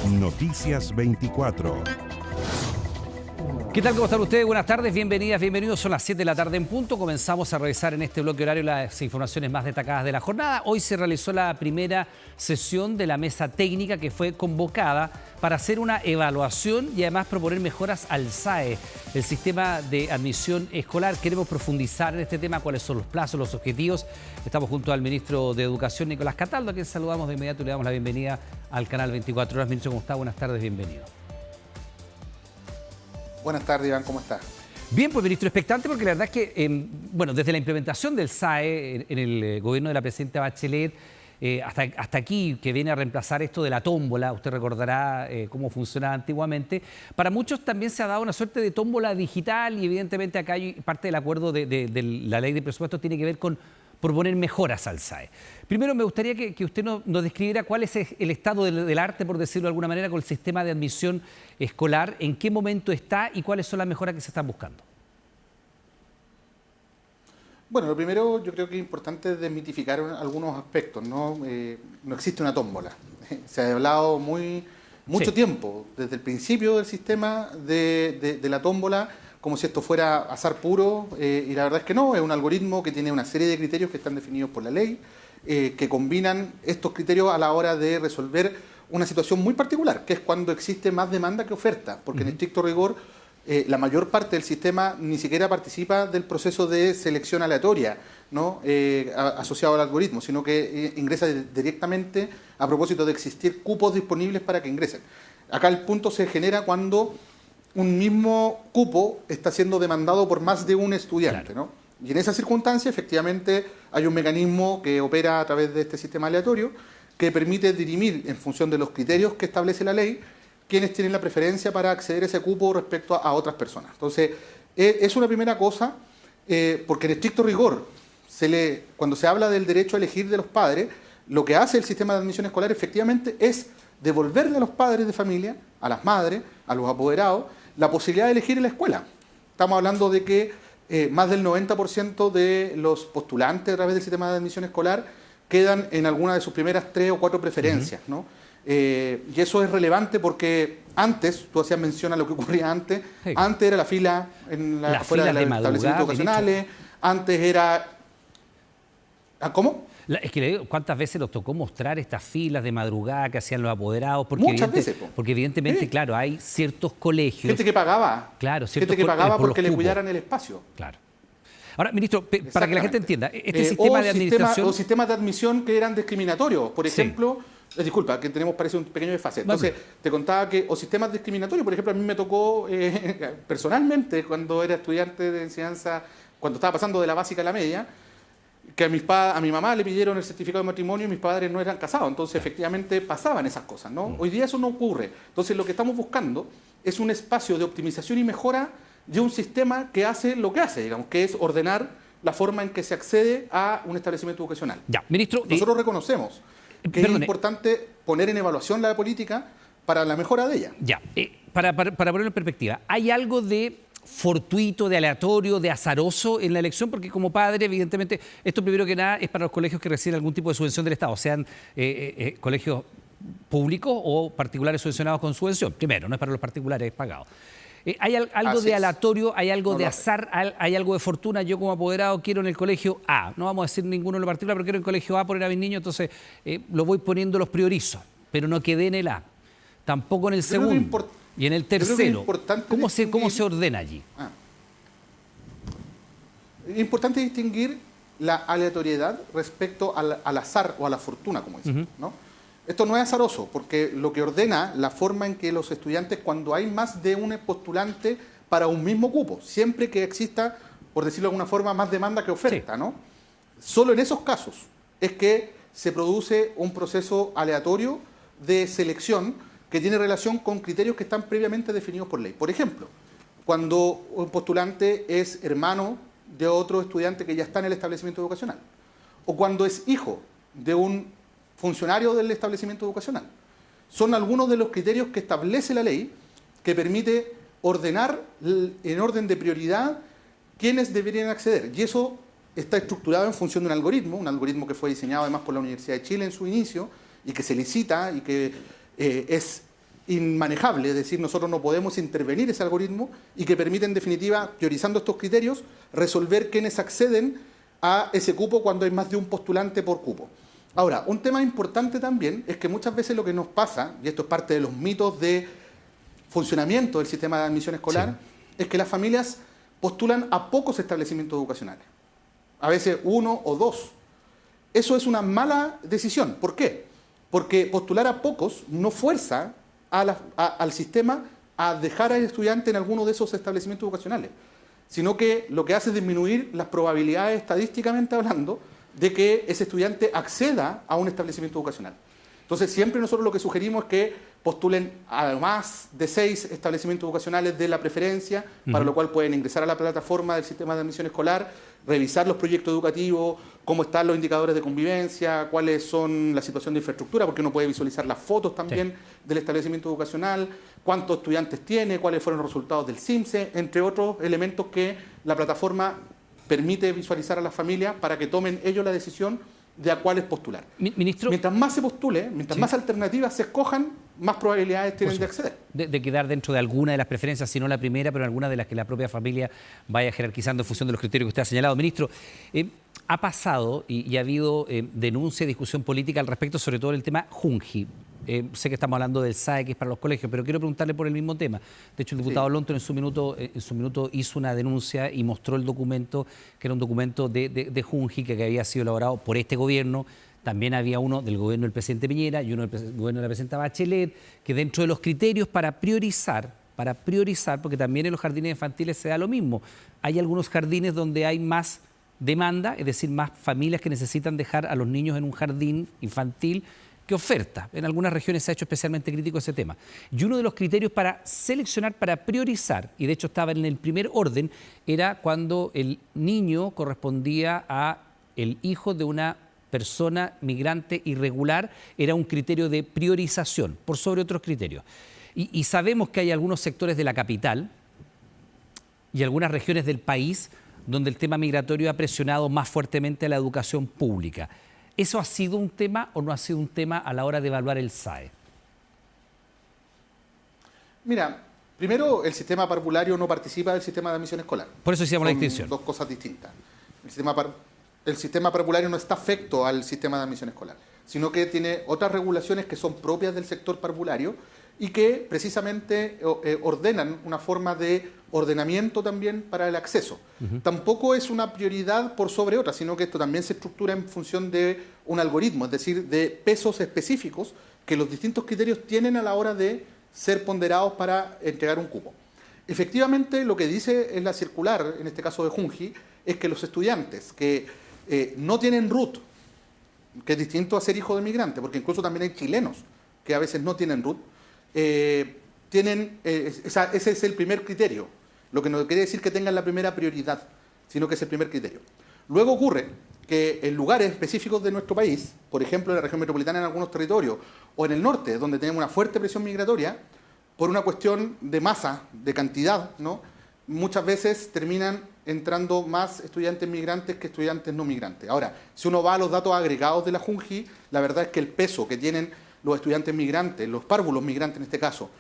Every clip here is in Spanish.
Noticias 24. ¿Qué tal? ¿Cómo están ustedes? Buenas tardes, bienvenidas, bienvenidos. Son las 7 de la tarde en punto. Comenzamos a revisar en este bloque horario las informaciones más destacadas de la jornada. Hoy se realizó la primera sesión de la mesa técnica que fue convocada para hacer una evaluación y además proponer mejoras al SAE, el sistema de admisión escolar. Queremos profundizar en este tema, cuáles son los plazos, los objetivos. Estamos junto al ministro de Educación, Nicolás Cataldo, a quien saludamos de inmediato y le damos la bienvenida al canal 24 Horas. Ministro, ¿cómo está? Buenas tardes, bienvenido. Buenas tardes, Iván, ¿cómo estás? Bien, pues ministro, expectante porque la verdad es que, desde la implementación del SAE en el gobierno de la presidenta Bachelet, hasta aquí, que viene a reemplazar esto de la tómbola, usted recordará cómo funcionaba antiguamente, para muchos también se ha dado una suerte de tómbola digital y evidentemente acá hay parte del acuerdo de la ley de presupuestos tiene que ver con proponer mejoras al SAE. Primero me gustaría que usted nos describiera cuál es el estado del arte, por decirlo de alguna manera, con el sistema de admisión escolar, en qué momento está y cuáles son las mejoras que se están buscando. Bueno, lo primero yo creo que es importante desmitificar algunos aspectos, ¿no? No existe una tómbola. Se ha hablado mucho tiempo, desde el principio del sistema de la tómbola, como si esto fuera azar puro, y la verdad es que no, es un algoritmo que tiene una serie de criterios que están definidos por la ley, que combinan estos criterios a la hora de resolver una situación muy particular, que es cuando existe más demanda que oferta, porque en estricto rigor la mayor parte del sistema ni siquiera participa del proceso de selección aleatoria, ¿no? Asociado al algoritmo, sino que ingresa directamente a propósito de existir cupos disponibles para que ingresen. Acá el punto se genera cuando un mismo cupo está siendo demandado por más de un estudiante, claro, ¿no? Y en esa circunstancia, efectivamente, hay un mecanismo que opera a través de este sistema aleatorio que permite dirimir, en función de los criterios que establece la ley, quienes tienen la preferencia para acceder a ese cupo respecto a otras personas. Entonces, es una primera cosa, porque en estricto rigor, cuando se habla del derecho a elegir de los padres, lo que hace el sistema de admisión escolar efectivamente es devolverle a los padres de familia, a las madres, a los apoderados, la posibilidad de elegir en la escuela. Estamos hablando de que más del 90% de los postulantes a través del sistema de admisión escolar quedan en alguna de sus primeras 3 o 4 preferencias, ¿no? Y eso es relevante porque antes, tú hacías mención a lo que ocurría antes, sí. Antes era la fila afuera de los establecimientos educacionales, antes era... ¿Cómo? Es que le digo, ¿cuántas veces nos tocó mostrar estas filas de madrugada que hacían los apoderados? Muchas veces. Porque evidentemente, sí, claro, hay ciertos colegios... Gente que pagaba. Claro, gente que pagaba porque le cuidaran el espacio. Claro. Ahora, ministro, para que la gente entienda, este sistema de administración... O sistemas de admisión que eran discriminatorios. Por ejemplo, sí. Disculpa, que parece un pequeño desfase. Entonces, te contaba que, o sistemas discriminatorios, por ejemplo, a mí me tocó personalmente, cuando era estudiante de enseñanza, cuando estaba pasando de la básica a la media, que a mi mamá le pidieron el certificado de matrimonio y mis padres no eran casados. Entonces, efectivamente, pasaban esas cosas, ¿no? Hoy día eso no ocurre. Entonces, lo que estamos buscando es un espacio de optimización y mejora de un sistema que hace lo que hace, digamos, que es ordenar la forma en que se accede a un establecimiento educacional. Ya, ministro... Nosotros reconocemos que es importante poner en evaluación la política para la mejora de ella. Ya, para ponerlo en perspectiva, ¿hay algo de fortuito, de aleatorio, de azaroso en la elección? Porque como padre, evidentemente, esto primero que nada es para los colegios que reciben algún tipo de subvención del Estado, sean colegios públicos o particulares subvencionados con subvención. Primero, no es para los particulares pagados. ¿Hay algo de aleatorio, hay algo de azar, hay algo de fortuna? Yo como apoderado quiero en el colegio A, no vamos a decir ninguno en lo particular, pero quiero en el colegio A poner a mis niños, entonces lo voy poniendo, los priorizo, pero no quedé en el A, tampoco en el segundo y en el tercero. ¿Cómo se ordena allí? Es importante distinguir la aleatoriedad respecto al azar o a la fortuna, como dicen, ¿no? Esto no es azaroso, porque lo que ordena la forma en que los estudiantes, cuando hay más de un postulante para un mismo cupo, siempre que exista, por decirlo de alguna forma, más demanda que oferta, sí, ¿no? Solo en esos casos es que se produce un proceso aleatorio de selección que tiene relación con criterios que están previamente definidos por ley. Por ejemplo, cuando un postulante es hermano de otro estudiante que ya está en el establecimiento educacional, o cuando es hijo de un funcionario del establecimiento educacional. Son algunos de los criterios que establece la ley que permite ordenar en orden de prioridad quiénes deberían acceder. Y eso está estructurado en función de un algoritmo que fue diseñado además por la Universidad de Chile en su inicio y que se licita y que es inmanejable, es decir, nosotros no podemos intervenir ese algoritmo y que permite en definitiva, priorizando estos criterios, resolver quiénes acceden a ese cupo cuando hay más de un postulante por cupo. Ahora, un tema importante también es que muchas veces lo que nos pasa, y esto es parte de los mitos de funcionamiento del sistema de admisión escolar, es que las familias postulan a pocos establecimientos educacionales, a veces 1 o 2. Eso es una mala decisión. ¿Por qué? Porque postular a pocos no fuerza al sistema a dejar al estudiante en alguno de esos establecimientos educacionales, sino que lo que hace es disminuir las probabilidades estadísticamente hablando de que ese estudiante acceda a un establecimiento educacional. Entonces, siempre nosotros lo que sugerimos es que postulen a más de 6 establecimientos educacionales de la preferencia, para lo cual pueden ingresar a la plataforma del sistema de admisión escolar, revisar los proyectos educativos, cómo están los indicadores de convivencia, cuáles son la situación de infraestructura, porque uno puede visualizar las fotos también del establecimiento educacional, cuántos estudiantes tiene, cuáles fueron los resultados del CIMSE, entre otros elementos que la plataforma permite visualizar a las familias para que tomen ellos la decisión de a cuáles postular. Ministro, mientras más se postule, mientras más alternativas se escojan, más probabilidades tienen de acceder. De quedar dentro de alguna de las preferencias, si no la primera, pero alguna de las que la propia familia vaya jerarquizando en función de los criterios que usted ha señalado. Ministro, ha pasado y ha habido denuncia y discusión política al respecto, sobre todo el tema Junji. Sé que estamos hablando del SAE, que es para los colegios, pero quiero preguntarle por el mismo tema. De hecho, el diputado Lonton en su minuto hizo una denuncia y mostró el documento, que era un documento de Junji que había sido elaborado por este gobierno. También había uno del gobierno del presidente Piñera y uno del gobierno de la presidenta Bachelet, que dentro de los criterios para priorizar, porque también en los jardines infantiles se da lo mismo. Hay algunos jardines donde hay más demanda, es decir, más familias que necesitan dejar a los niños en un jardín infantil que oferta. En algunas regiones se ha hecho especialmente crítico ese tema. Y uno de los criterios para seleccionar, para priorizar, y de hecho estaba en el primer orden, era cuando el niño correspondía a el hijo de una persona migrante irregular, era un criterio de priorización por sobre otros criterios. Y sabemos que hay algunos sectores de la capital y algunas regiones del país donde el tema migratorio ha presionado más fuertemente a la educación pública. ¿Eso ha sido un tema o no ha sido un tema a la hora de evaluar el SAE? Mira, primero, el sistema parvulario no participa del sistema de admisión escolar. Por eso hicimos la distinción. Dos cosas distintas. El sistema parvulario no está afecto al sistema de admisión escolar, sino que tiene otras regulaciones que son propias del sector parvulario y que precisamente ordenan una forma de ordenamiento también para el acceso. Tampoco es una prioridad por sobre otra, sino que esto también se estructura en función de un algoritmo, es decir, de pesos específicos que los distintos criterios tienen a la hora de ser ponderados para entregar un cupo. Efectivamente, lo que dice en la circular, en este caso de Junji, es que los estudiantes que no tienen RUT, que es distinto a ser hijo de migrante, porque incluso también hay chilenos que a veces no tienen RUT, ese es el primer criterio, lo que no quiere decir que tengan la primera prioridad, sino que es el primer criterio. Luego ocurre que en lugares específicos de nuestro país, por ejemplo en la región metropolitana en algunos territorios, o en el norte, donde tenemos una fuerte presión migratoria, por una cuestión de masa, de cantidad, ¿no? Muchas veces terminan entrando más estudiantes migrantes que estudiantes no migrantes. Ahora, si uno va a los datos agregados de la Junji, la verdad es que el peso que tienen los estudiantes migrantes, los párvulos migrantes en este caso,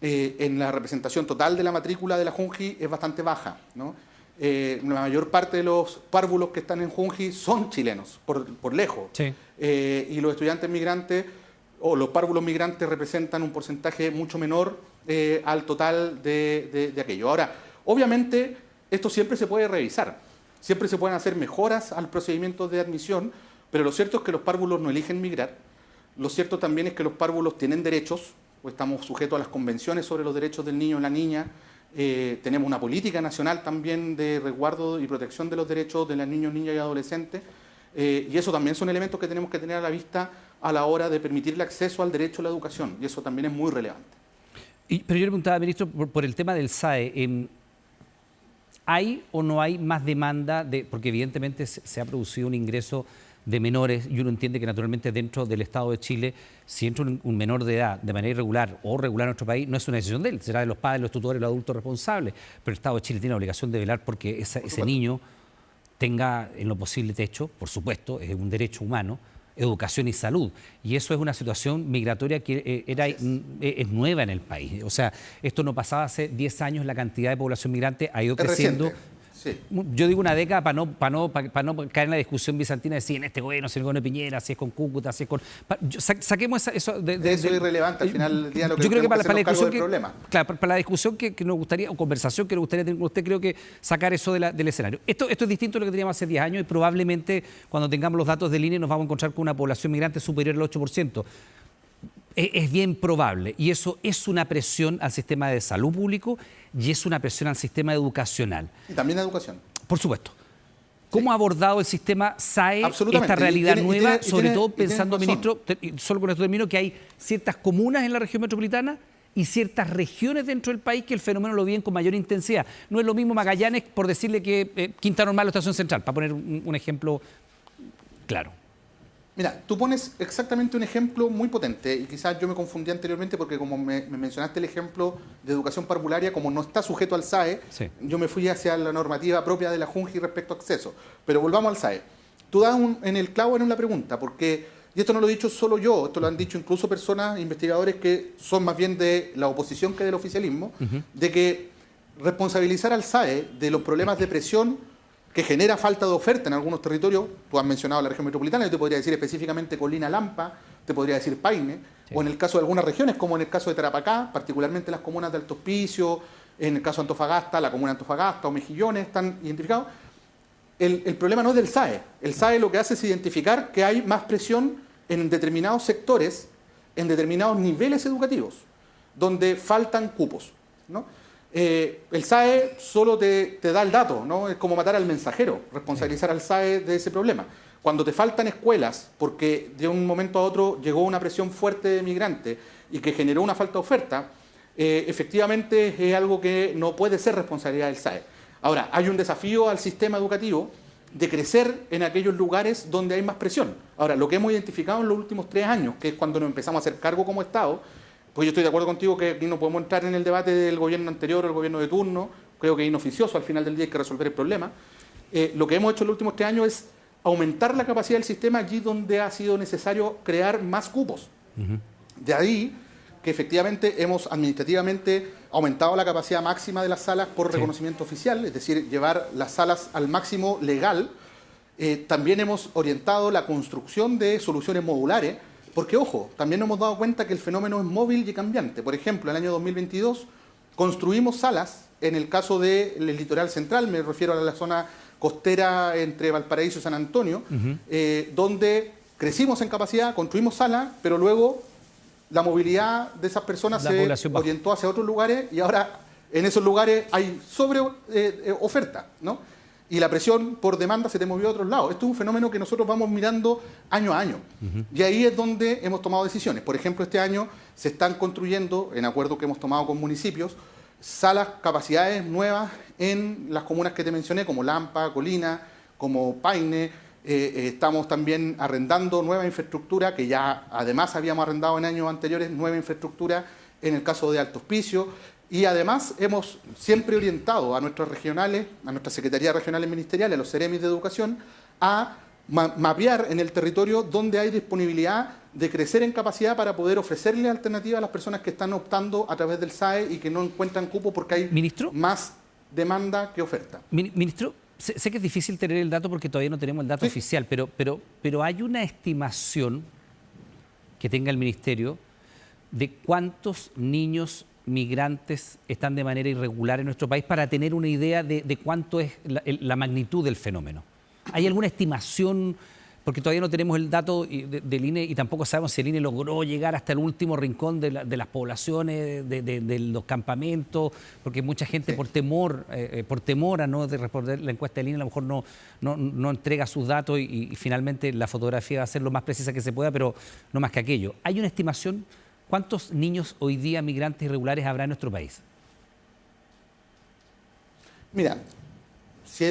en la representación total de la matrícula de la Junji es bastante baja, ¿no? La mayor parte de los párvulos que están en Junji son chilenos, por lejos. Sí. Y los estudiantes migrantes o los párvulos migrantes representan un porcentaje mucho menor al total de aquello. Ahora, obviamente, esto siempre se puede revisar, siempre se pueden hacer mejoras al procedimiento de admisión, pero lo cierto es que los párvulos no eligen migrar. Lo cierto también es que los párvulos tienen derechos, pues estamos sujetos a las convenciones sobre los derechos del niño y la niña. Tenemos una política nacional también de resguardo y protección de los derechos de los niños, niñas y adolescentes. Y eso también son elementos que tenemos que tener a la vista a la hora de permitir el acceso al derecho a la educación. Y eso también es muy relevante. Pero yo le preguntaba, ministro, por el tema del SAE. ¿Hay o no hay más demanda? Porque evidentemente se ha producido un ingreso de menores y uno entiende que naturalmente dentro del Estado de Chile, si entra un menor de edad de manera irregular o regular en nuestro país, no es una decisión de él, será de los padres, los tutores, los adultos responsables, pero el Estado de Chile tiene la obligación de velar porque ese niño tenga en lo posible techo, por supuesto, es un derecho humano, educación y salud. Y eso es una situación migratoria que es nueva en el país. O sea, esto no pasaba hace 10 años, la cantidad de población migrante ha ido Es creciendo. reciente. Sí. Yo digo una década para no caer en la discusión bizantina de si en este gobierno, si en el gobierno de Piñera, si es con Cúcuta, si es con... Saquemos eso De eso es irrelevante, al final del día lo que yo creo que tenemos para la hacernos cargo discusión del problema. claro, para la discusión que nos gustaría, o conversación que nos gustaría tener con usted, creo que sacar eso del escenario. Esto es distinto a lo que teníamos hace 10 años y probablemente cuando tengamos los datos del INE nos vamos a encontrar con una población migrante superior al 8%. Es bien probable, y eso es una presión al sistema de salud público y es una presión al sistema educacional. Y también la educación. Por supuesto. ¿Cómo ha abordado el sistema SAE esta realidad nueva, sobre todo pensando, ministro, solo con esto termino, que hay ciertas comunas en la región metropolitana y ciertas regiones dentro del país que el fenómeno lo viven con mayor intensidad? No es lo mismo Magallanes, por decirle que Quinta Normal o Estación Central, para poner un ejemplo claro. Mira, tú pones exactamente un ejemplo muy potente y quizás yo me confundí anteriormente porque como me mencionaste el ejemplo de educación parvularia, como no está sujeto al SAE, Sí. yo me fui hacia la normativa propia de la JUNGI respecto a acceso. Pero volvamos al SAE. Tú das en el clavo en la pregunta, porque, y esto no lo he dicho solo yo, esto lo han dicho incluso personas, investigadores que son más bien de la oposición que del oficialismo, de que responsabilizar al SAE de los problemas de presión que genera falta de oferta en algunos territorios. Tú has mencionado la región metropolitana, yo te podría decir específicamente Colina Lampa, te podría decir Paine, Sí. o en el caso de algunas regiones, como en el caso de Tarapacá, particularmente las comunas de Alto Hospicio, en el caso de Antofagasta, la comuna de Antofagasta o Mejillones están identificados. El problema no es del SAE. El SAE lo que hace es identificar que hay más presión en determinados sectores, en determinados niveles educativos, donde faltan cupos, ¿no? El SAE solo te da el dato, ¿no? Es como matar al mensajero, responsabilizar al SAE de ese problema. Cuando te faltan escuelas, porque de un momento a otro llegó una presión fuerte de migrantes y que generó una falta de oferta, efectivamente es algo que no puede ser responsabilidad del SAE. Ahora, hay un desafío al sistema educativo de crecer en aquellos lugares donde hay más presión. Ahora, lo que hemos identificado en los últimos 3 años, que es cuando nos empezamos a hacer cargo como Estado, pues yo estoy de acuerdo contigo que aquí no podemos entrar en el debate del gobierno anterior o el gobierno de turno, creo que es inoficioso, al final del día hay que resolver el problema. Lo que hemos hecho en los últimos 3 años es aumentar la capacidad del sistema allí donde ha sido necesario crear más cupos. De ahí que efectivamente hemos administrativamente aumentado la capacidad máxima de las salas por reconocimiento oficial, es decir, llevar las salas al máximo legal. También hemos orientado la construcción de soluciones modulares, porque, ojo, también nos hemos dado cuenta que el fenómeno es móvil y cambiante. Por ejemplo, en el año 2022 construimos salas, en el caso del litoral central, me refiero a la zona costera entre Valparaíso y San Antonio, donde crecimos en capacidad, construimos salas, pero luego la movilidad de esas personas se orientó hacia otros lugares y ahora en esos lugares hay oferta, ¿no? Y la presión por demanda se te movió a otros lados. Esto es un fenómeno que nosotros vamos mirando año a año. Y ahí es donde hemos tomado decisiones. Por ejemplo, este año se están construyendo, en acuerdo que hemos tomado con municipios, salas, capacidades nuevas en las comunas que te mencioné, como Lampa, Colina, como Paine. Estamos también arrendando nueva infraestructura, que ya además habíamos arrendado en años anteriores, nueva infraestructura en el caso de Alto Hospicio. Y además hemos siempre orientado a nuestros regionales, a nuestras secretarías regionales ministeriales, a los CEREMIS de educación, a mapear en el territorio donde hay disponibilidad de crecer en capacidad para poder ofrecerle alternativas a las personas que están optando a través del SAE y que no encuentran cupo porque hay más demanda que oferta. Ministro, sé que es difícil tener el dato porque todavía no tenemos el dato oficial, pero hay una estimación que tenga el Ministerio de cuántos niños migrantes están de manera irregular en nuestro país para tener una idea de cuánto es la magnitud del fenómeno. ¿Hay alguna estimación? Porque todavía no tenemos el dato del INE y tampoco sabemos si el INE logró llegar hasta el último rincón de las poblaciones, de los campamentos, porque mucha gente por temor a no de responder la encuesta del INE a lo mejor no entrega sus datos y finalmente la fotografía va a ser lo más precisa que se pueda, pero no más que aquello. ¿Hay una estimación? ¿Cuántos niños hoy día migrantes irregulares habrá en nuestro país? Mira, si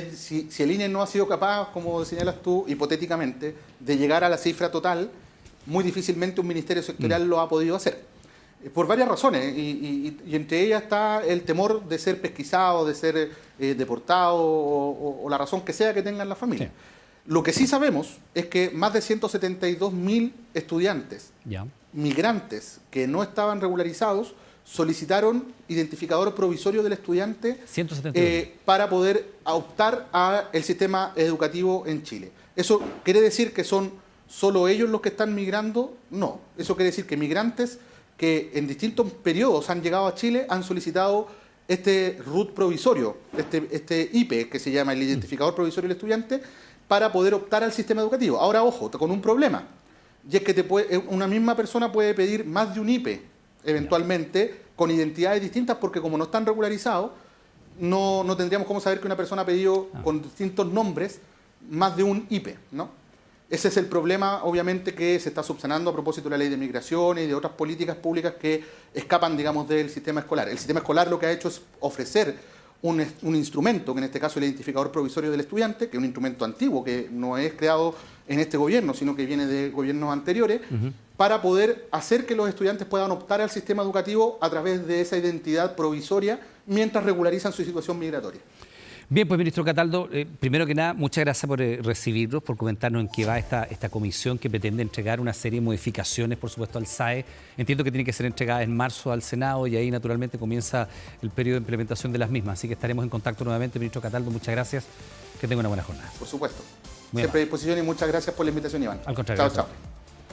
el INE no ha sido capaz, como señalas tú, hipotéticamente, de llegar a la cifra total, muy difícilmente un ministerio sectorial lo ha podido hacer. Por varias razones, y entre ellas está el temor de ser pesquisado, de ser deportado, o la razón que sea que tengan las familias. Sí. Lo que sí sabemos es que más de 172.000 estudiantes Ya. migrantes que no estaban regularizados solicitaron identificador provisorio del estudiante 172. para poder optar al sistema educativo en Chile. ¿Eso quiere decir que son solo ellos los que están migrando? No. Eso quiere decir que migrantes que en distintos periodos han llegado a Chile han solicitado este RUT provisorio, este IPE, que se llama el identificador provisorio del estudiante, para poder optar al sistema educativo. Ahora, ojo, con un problema. Y es que una misma persona puede pedir más de un IPE, eventualmente, con identidades distintas, porque como no están regularizados, no tendríamos cómo saber que una persona ha pedido con distintos nombres más de un IPE, ¿no? Ese es el problema, obviamente, que se está subsanando a propósito de la ley de migración y de otras políticas públicas que escapan, digamos, del sistema escolar. El sistema escolar lo que ha hecho es ofrecer un instrumento, que en este caso es el identificador provisorio del estudiante, que es un instrumento antiguo, que no es creado en este gobierno, sino que viene de gobiernos anteriores, para poder hacer que los estudiantes puedan optar al sistema educativo a través de esa identidad provisoria mientras regularizan su situación migratoria. Bien, pues ministro Cataldo, primero que nada, muchas gracias por recibirnos, por comentarnos en qué va esta comisión que pretende entregar una serie de modificaciones, por supuesto, al SAE. Entiendo que tiene que ser entregada en marzo al Senado y ahí naturalmente comienza el periodo de implementación de las mismas. Así que estaremos en contacto nuevamente, ministro Cataldo, muchas gracias, que tenga una buena jornada. Por supuesto. Muy Siempre a amable. disposición y muchas gracias por la invitación, Iván. Al contrario. Chao, Gracias. chao.